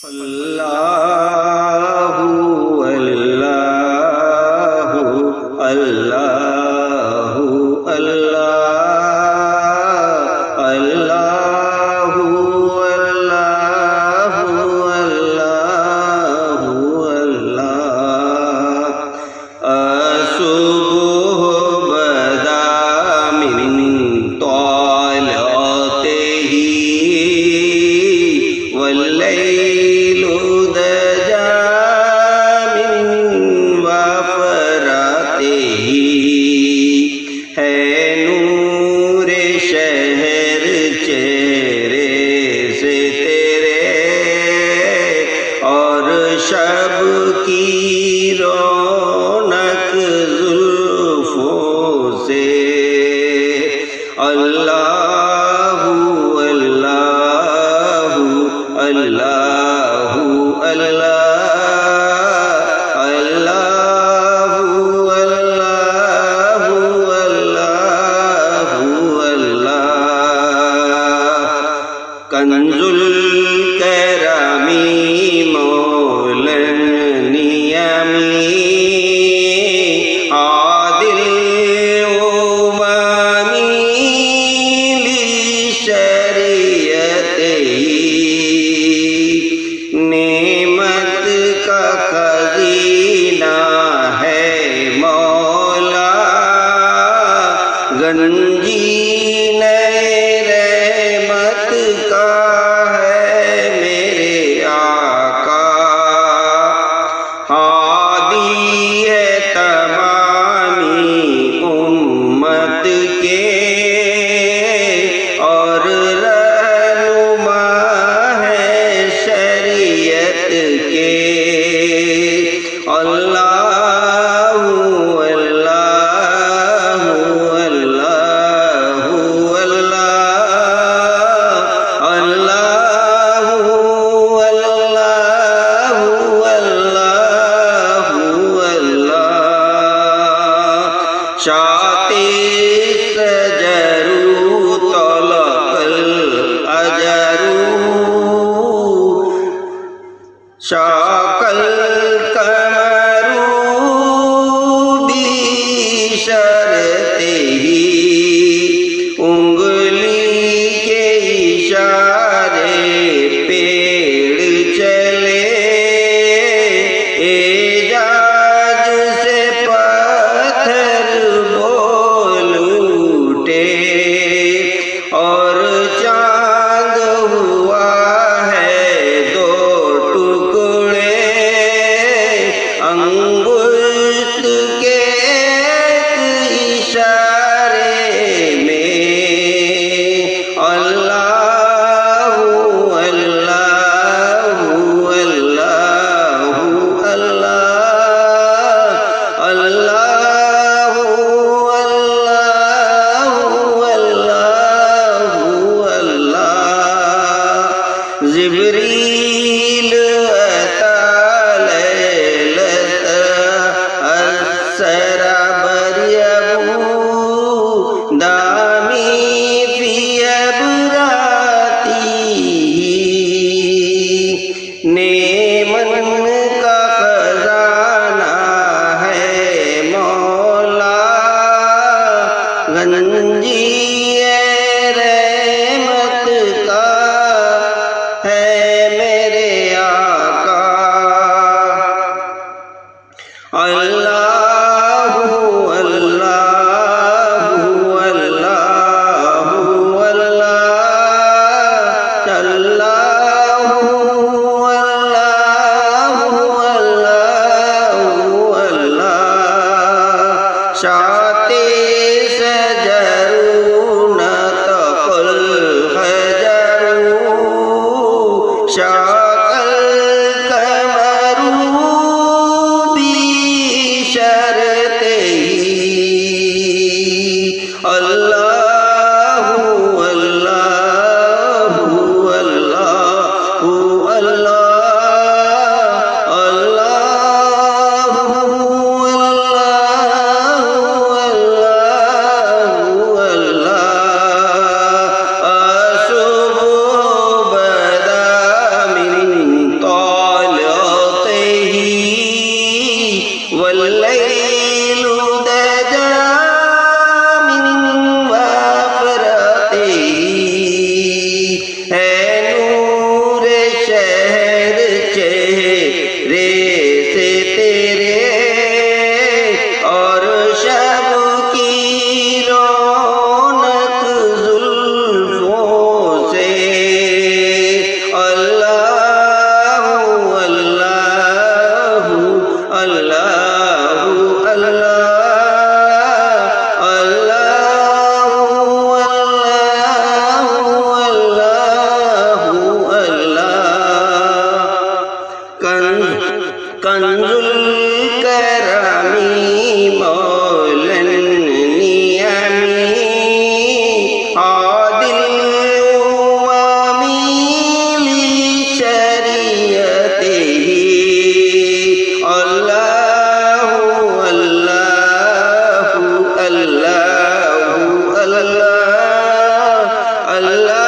अल्लाहु अल्लाहु अल्लाहु अल्लाह अल्लाहु अल्लाहु अल्लाहु अल्लाह असुबुह बदा मिन तौलतिही वल्लैलु दजा मिन वफरातिही है नूरे शहर चेहरे से तेरे और शब की रौनक जुल्फों से अल्लाहु अल्लाहु अल्लाहु अल्लाह अल्लाहु अल्लाहु अल्लाहु अल्लाह कंजुल करमी मौलन नियमी आदिल उमामी ली शरीयत नेमत का खजीना है मौला गंजीन रहमत का है मेरे आका हादी है तमामी उम्मत के और रहनुमा है शरीयत के अल्लाहु अल्लाहु अल्लाहु अल्लाह अल्लाहु अल्लाहु अल्लाहु अल्लाह शाते सजरू तलकल अजरू शाकल कमरू बिशरते ही उंगली के इशारे पेड़ चले एजाज से पत्थर बोल उठे और चांद हुआ है दो टुकड़े अंगुष्ठ के इशारे में अल्लाहु अल्लाहु अल्लाहु अल्लाह अल्लाहु अल्लाहु अल्लाह जिब्रील असरा बरियबू दामी फी अबराती नेमन का खजाना है मौला गंजी रहमत का है मेरे आका अल्लाहु अल्लाहु अल्लाहु अल्लाह अल्लाहु अल्लाहु अल्लाहु अल्लाह शाते सजरू न तकुल हजरू शाकल कमरू बिशरते ही अल्लाहु अल्लाहु अल्लाहु अल्लाह अल्लाहु अल्लाहु अल्लाहु अल्लाह असुबुह बदा मिन अल्लाह